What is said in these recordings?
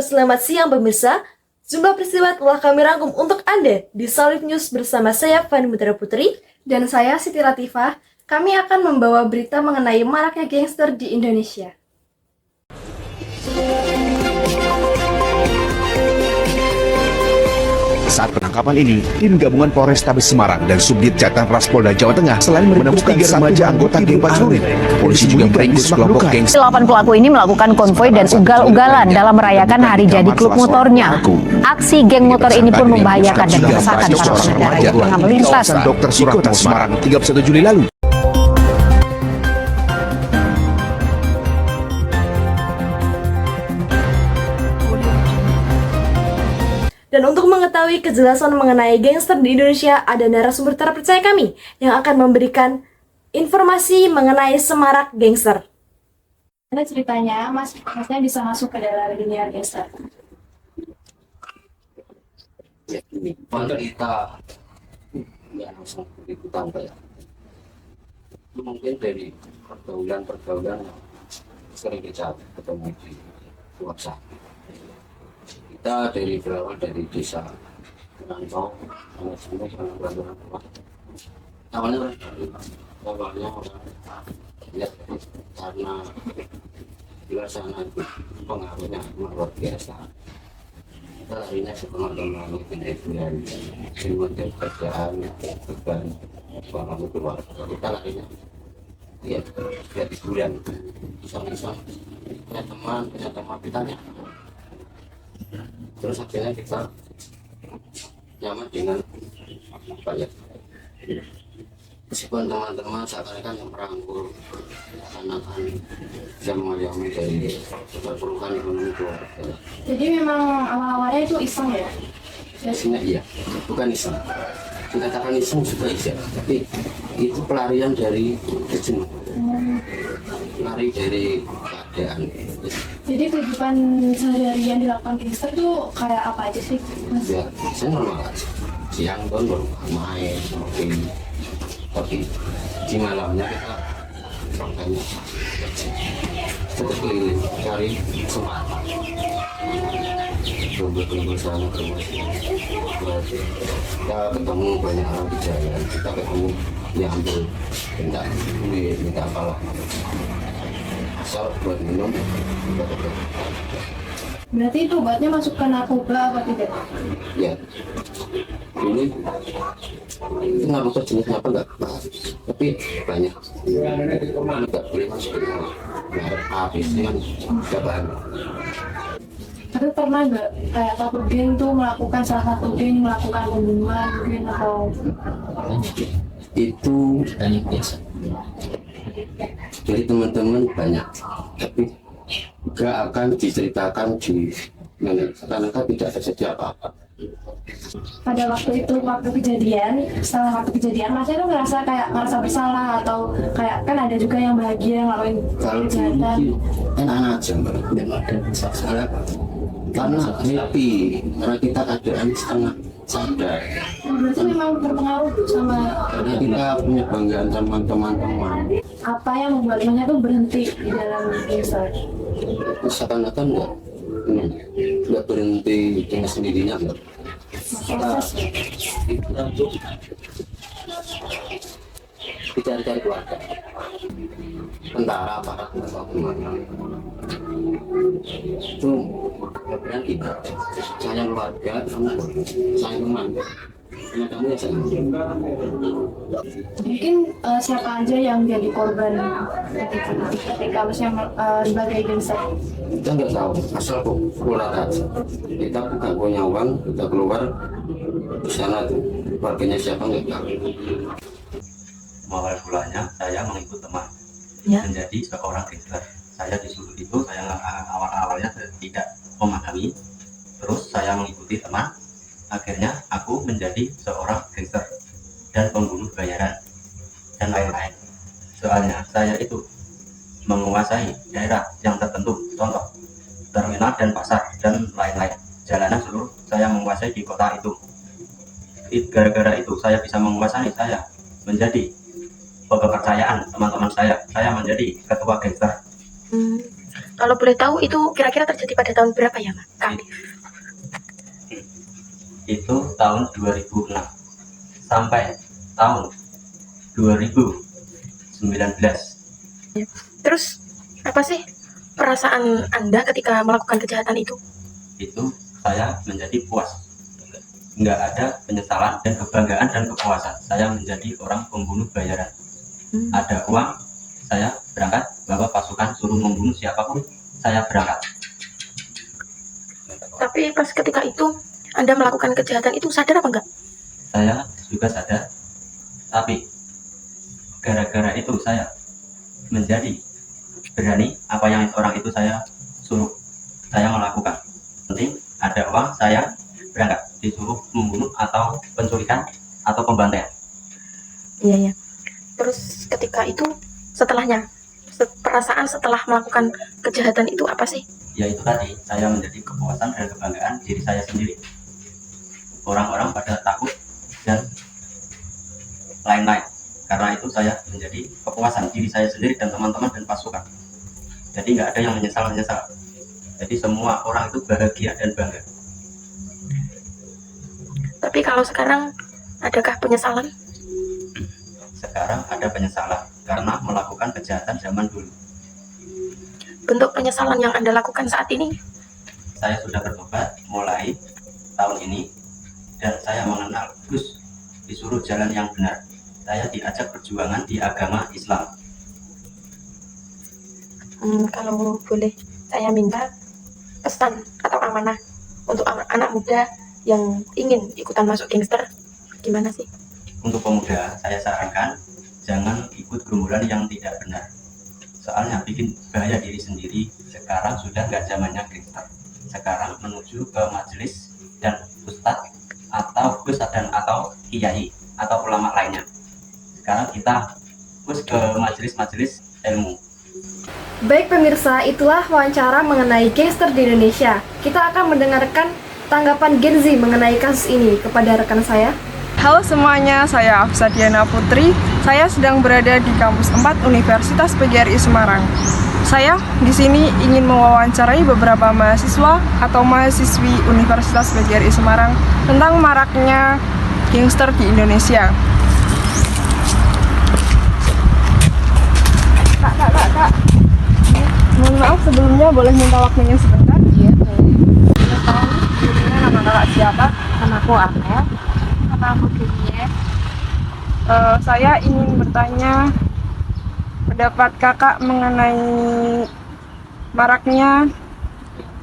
selamat siang pemirsa. Jumlah peristiwa telah kami rangkum untuk Anda di Salib News bersama saya Fani Mutara Putri dan saya Siti Latifah. Kami akan membawa berita mengenai maraknya gangster di Indonesia. Saat penangkapan ini, tim gabungan Polrestabes Semarang dan Subdit Jatan Ras Polda Jawa Tengah selain menemukan 3 remaja anggota geng prajurit, polisi juga meringkus kelompok geng. 8 pelaku ini melakukan konvoi dan ugal-ugalan dalam merayakan hari jadi klub motornya. Aksi geng motor ini pun membahayakan dan meresahkan para pengendara yang tengah melintas. Dr. Suratmo Semarang 31 Juli lalu. Dan untuk mengetahui kejelasan mengenai gangster di Indonesia, ada narasumber terpercaya kami yang akan memberikan informasi mengenai semarak gangster. Ada ceritanya, masnya bisa masuk ke dalam dunia gangster. Ya ini kita ya langsung begitu tahu ya. Itu mungkin dari pergaulan yang sering kita ketemu di WhatsApp. Kita berawal dari desa Rantau, awalnya orang lihat karena suasana pengaruhnya luar biasa. Kita larinya teman-teman kemudian kemudian kerjaan beban bangun keluarga. Kita larinya ya dari bulan iseng-iseng punya teman ditanya. Terus akhirnya kita nyaman dengan apa ya, meskipun teman-teman seakan-akan yang merangkul anak-anak bisa mengayomi dari keperluan ekonomi keluarga. Jadi memang awal-awalnya itu iseng ya? Isengnya iya, bukan iseng. Dikatakan iseng juga iya, tapi itu pelarian dari kejenuhan, lari dari keadaan. Jadi kehidupan sehari-hari yang dilakukan gangster tuh kayak apa aja sih, Mas? Ya, saya normal aja. Siang kan baru main, ngopi, tapi di malamnya kita makanya tetap keliling cari kesempatan. Coba sana terus kita ketemu banyak orang di jalan, kita ketemu diambil minta apalah asal buat minum. Berarti itu obatnya masuk ke narkoba apa tidak? Ya, ini itu narkoba jenisnya apa nggak paham, tapi banyak nggak boleh masuk ke merek habis kan nggak paham. Tapi pernah nggak kayak satu geng tuh melakukan salah satu geng melakukan pembunuhan mungkin atau Itu banyak biasa dari teman-teman banyak, tapi nggak akan diceritakan di mana karena kan tidak terjadi apa-apa. pada waktu itu, setelah waktu kejadian masnya tuh ngerasa bersalah atau kayak kan ada juga yang bahagia ngelakuin Kalau kejahatan. ini enak aja mbak, saya karena happy, karena kita keadaan setengah sadar, Berarti memang berpengaruh sama karena kita punya banggaan sama teman-teman. apa yang membuat masnya tuh berhenti di dalam gangster. Seakan-akan nggak berhenti dengan sendirinya nggak. Kita tuh dicari-cari keluarga, tentara aparat atau gimana itu kemudian kita sayang keluarga, kamu sayang teman, karena kamu ya sayang. Mungkin siapa aja yang jadi korban ketika masnya sebagai gangster? Kita nggak tahu, asal keluar aja. Kita bukan punya uang, kita keluar di sana tuh keluarganya siapa nggak tahu. Awal bulannya saya mengikut teman menjadi seorang gangster. Saya disuruh itu, saya awalnya tidak memahami. Terus saya mengikuti teman, akhirnya aku menjadi seorang gangster dan pembunuh bayaran dan lain-lain. Soalnya saya itu menguasai daerah yang tertentu, contoh terminal dan pasar dan lain-lain. Jalanan seluruh saya menguasai di kota itu. Gara-gara itu saya bisa menguasai, saya menjadi kepercayaan teman-teman saya menjadi ketua gangster. Kalau boleh tahu itu kira-kira terjadi pada tahun berapa ya, Kang? Itu tahun 2006 sampai tahun 2019. Terus apa sih perasaan Anda ketika melakukan kejahatan itu? Itu saya menjadi puas, nggak ada penyesalan dan kebanggaan dan kepuasan. Saya menjadi orang pembunuh bayaran. Ada uang, saya berangkat. Bawa pasukan suruh membunuh siapapun, saya berangkat. Tapi pas ketika itu Anda melakukan kejahatan itu sadar apa enggak? Saya juga sadar, tapi gara-gara itu saya menjadi berani. Apa yang orang itu saya suruh, saya melakukan. Penting ada uang, saya berangkat. Disuruh membunuh atau penculikan atau pembantaian. Iya. Terus ketika itu setelahnya, perasaan setelah melakukan kejahatan itu apa sih? Ya itu tadi, saya menjadi kepuasan dan kebanggaan diri saya sendiri. Orang-orang pada takut dan lain-lain. Karena itu saya menjadi kepuasan diri saya sendiri dan teman-teman dan pasukan. Jadi nggak ada yang menyesal-menyesal. Jadi semua orang itu bahagia dan bangga. Tapi kalau sekarang adakah penyesalan? Sekarang ada penyesalan karena melakukan kejahatan zaman dulu. Bentuk penyesalan yang Anda lakukan saat ini? Saya sudah bertobat mulai tahun ini dan saya mengenal Gus, disuruh jalan yang benar. Saya diajak perjuangan di agama Islam. Kalau boleh saya minta pesan atau amanah untuk anak muda yang ingin ikutan masuk gangster, gimana sih? Untuk pemuda, saya sarankan jangan ikut gerombolan yang tidak benar. Soalnya bikin bahaya diri sendiri. Sekarang sudah nggak zamannya gangster. Sekarang menuju ke majelis dan ustadz atau gus dan atau kiai atau ulama lainnya. Sekarang kita fokus ke majelis-majelis ilmu. Baik pemirsa, itulah wawancara mengenai gangster di Indonesia. Kita akan mendengarkan tanggapan Gen Z mengenai kasus ini kepada rekan saya. Halo semuanya, saya Afsa Diana Putri. Saya sedang berada di kampus 4 Universitas PGRI Semarang. Saya di sini ingin mewawancarai beberapa mahasiswa atau mahasiswi Universitas PGRI Semarang tentang maraknya gangster di Indonesia. Kak. Mohon maaf sebelumnya, boleh minta waktunya sebentar? Iya, Boleh tahu sebelumnya nama kakak siapa? nama aku Amel. Nama aku Dunia. Saya ingin bertanya pendapat kakak mengenai maraknya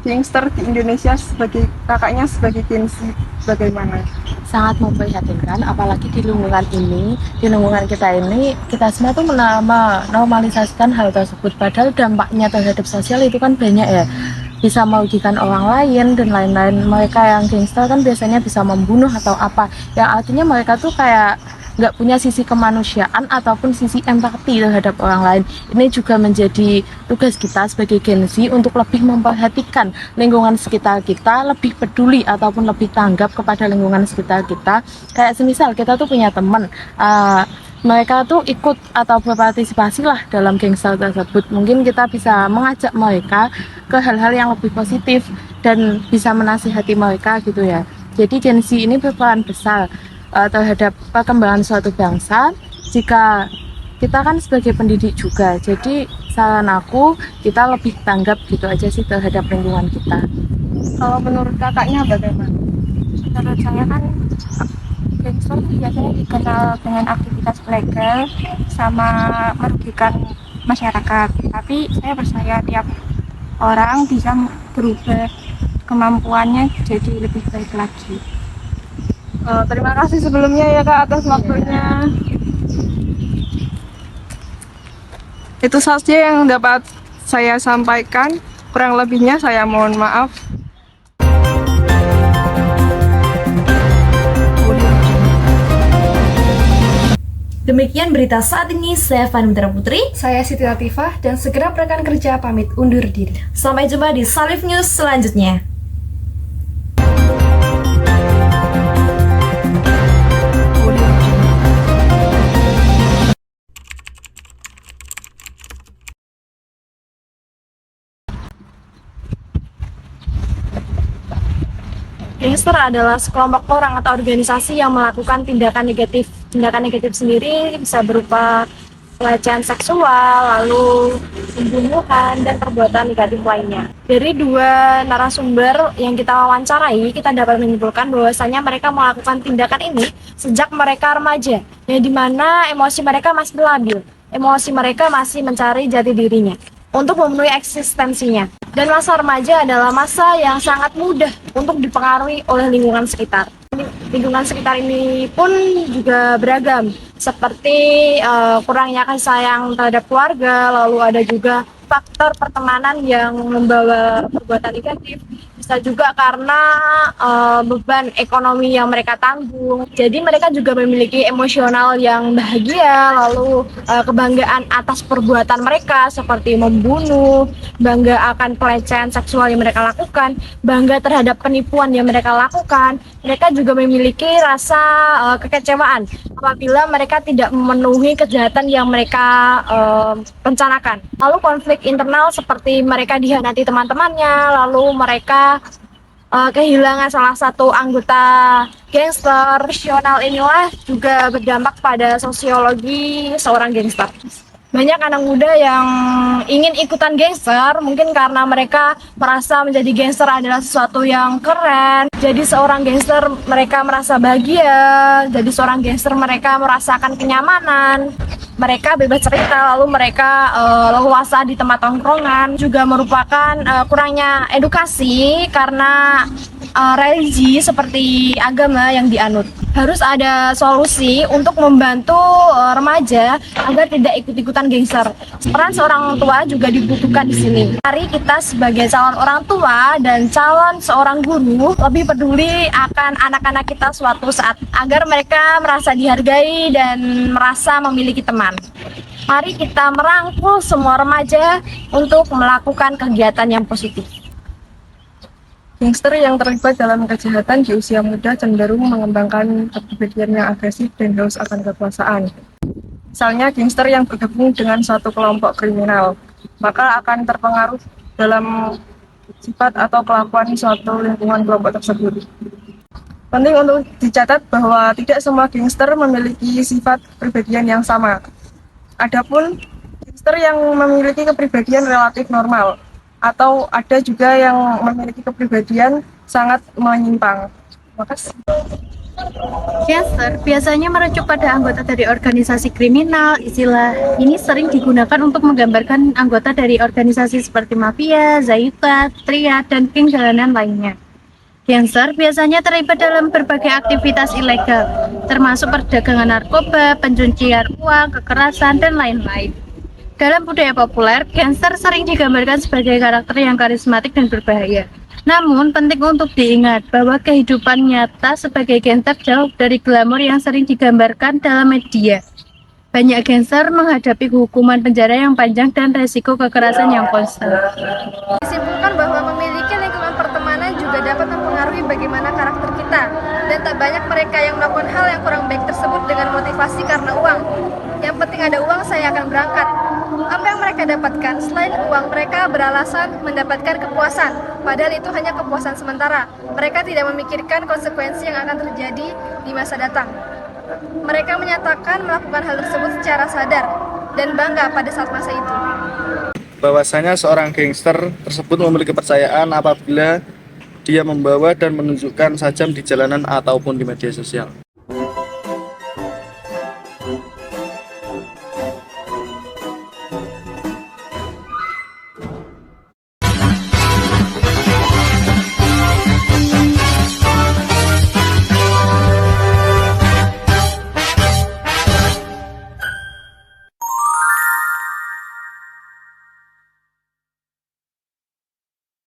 gangster di Indonesia, sebagai kakaknya sebagai Gen Z, bagaimana? Sangat memprihatinkan, apalagi di lingkungan ini, di lingkungan kita ini, kita semua tuh menormalisasikan hal tersebut, padahal dampaknya terhadap sosial itu kan banyak ya, bisa merugikan orang lain dan lain-lain. Mereka yang gangster kan biasanya bisa membunuh atau apa, yang artinya mereka tuh kayak nggak punya sisi kemanusiaan ataupun sisi empati terhadap orang lain. Ini juga menjadi tugas kita sebagai Gen Z untuk lebih memperhatikan lingkungan sekitar kita, lebih peduli ataupun lebih tanggap kepada lingkungan sekitar kita. Kayak semisal kita tuh punya teman, mereka tuh ikut atau berpartisipasi lah dalam gangster tersebut. Mungkin kita bisa mengajak mereka ke hal-hal yang lebih positif dan bisa menasihati mereka gitu ya. Jadi Gen Z ini berperan besar terhadap perkembangan suatu bangsa. Jika kita kan sebagai pendidik juga, jadi saran aku kita lebih tanggap gitu aja sih terhadap lingkungan kita. Kalau menurut kakaknya bagaimana? Menurut saya kan gangster biasanya dikenal dengan aktivitas ilegal sama merugikan masyarakat. Tapi saya percaya tiap orang bisa berubah kemampuannya jadi lebih baik lagi. Terima kasih sebelumnya ya Kak atas waktunya. Itu saja yang dapat saya sampaikan. Kurang lebihnya saya mohon maaf. Demikian berita saat ini, saya Fani Mitra Putri. Saya Siti Latifah dan segenap rekan kerja pamit undur diri. Sampai jumpa di Salif News selanjutnya. Gangster adalah sekelompok orang atau organisasi yang melakukan tindakan negatif. Tindakan negatif sendiri bisa berupa pelecehan seksual, lalu pembunuhan, dan perbuatan negatif lainnya. Dari dua narasumber yang kita wawancarai, kita dapat menyimpulkan bahwasanya mereka melakukan tindakan ini sejak mereka remaja, yang dimana emosi mereka masih labil, emosi mereka masih mencari jati dirinya untuk memenuhi eksistensinya. Dan masa remaja adalah masa yang sangat mudah untuk dipengaruhi oleh lingkungan sekitar. Lingkungan sekitar ini pun juga beragam, seperti kurangnya kasih sayang terhadap keluarga, lalu ada juga faktor pertemanan yang membawa perbuatan negatif, bisa juga karena beban ekonomi yang mereka tanggung. Jadi mereka juga memiliki emosional yang bahagia, lalu kebanggaan atas perbuatan mereka seperti membunuh, bangga akan pelecehan seksual yang mereka lakukan, bangga terhadap penipuan yang mereka lakukan. Mereka juga memiliki rasa kekecewaan apabila mereka tidak memenuhi kejahatan yang mereka rencanakan. Lalu konflik internal seperti mereka dihianati teman-temannya, lalu mereka kehilangan salah satu anggota gangster. Rasional inilah juga berdampak pada sosiologi seorang gangster. Banyak anak muda yang ingin ikutan gangster, mungkin karena mereka merasa menjadi gangster adalah sesuatu yang keren. Jadi seorang gangster mereka merasa bahagia, jadi seorang gangster mereka merasakan kenyamanan. Mereka bebas cerita, lalu mereka leluasa di tempat tongkrongan. Juga merupakan kurangnya edukasi karena religi seperti agama yang dianut. Harus ada solusi untuk membantu remaja agar tidak ikut-ikutan gangster. Peran seorang tua juga dibutuhkan di sini. Mari kita sebagai calon orang tua dan calon seorang guru lebih peduli akan anak-anak kita suatu saat agar mereka merasa dihargai dan merasa memiliki teman. Mari kita merangkul semua remaja untuk melakukan kegiatan yang positif. Gangster yang terlibat dalam kejahatan di usia muda cenderung mengembangkan kepribadian yang agresif dan haus akan kekuasaan. Misalnya gangster yang bergabung dengan suatu kelompok kriminal, maka akan terpengaruh dalam sifat atau kelakuan suatu lingkungan kelompok tersebut. Penting untuk dicatat bahwa tidak semua gangster memiliki sifat kepribadian yang sama. Adapun gangster yang memiliki kepribadian relatif normal, atau ada juga yang memiliki kepribadian sangat menyimpang. Makasih. Gangster biasanya merujuk pada anggota dari organisasi kriminal. Istilah ini sering digunakan untuk menggambarkan anggota dari organisasi seperti mafia, zaita, triad, dan geng jalanan lainnya. Gangster biasanya terlibat dalam berbagai aktivitas ilegal, termasuk perdagangan narkoba, pencucian uang, kekerasan, dan lain-lain. Dalam budaya populer, gangster sering digambarkan sebagai karakter yang karismatik dan berbahaya. Namun, penting untuk diingat bahwa kehidupan nyata sebagai gangster jauh dari glamor yang sering digambarkan dalam media. Banyak gangster menghadapi hukuman penjara yang panjang dan resiko kekerasan yang konstan. Disimpulkan bahwa memiliki lingkungan pertemanan juga dapat mempengaruhi bagaimana karakter kita. Dan tak banyak mereka yang melakukan hal yang kurang baik tersebut dengan motivasi karena uang. Yang penting ada uang, saya akan berangkat. Apa yang mereka dapatkan selain uang, mereka beralasan mendapatkan kepuasan. Padahal itu hanya kepuasan sementara. Mereka tidak memikirkan konsekuensi yang akan terjadi di masa datang. Mereka menyatakan melakukan hal tersebut secara sadar dan bangga pada saat masa itu. Bahwasanya seorang gangster tersebut memiliki kepercayaan apabila dia membawa dan menunjukkan sajam di jalanan ataupun di media sosial.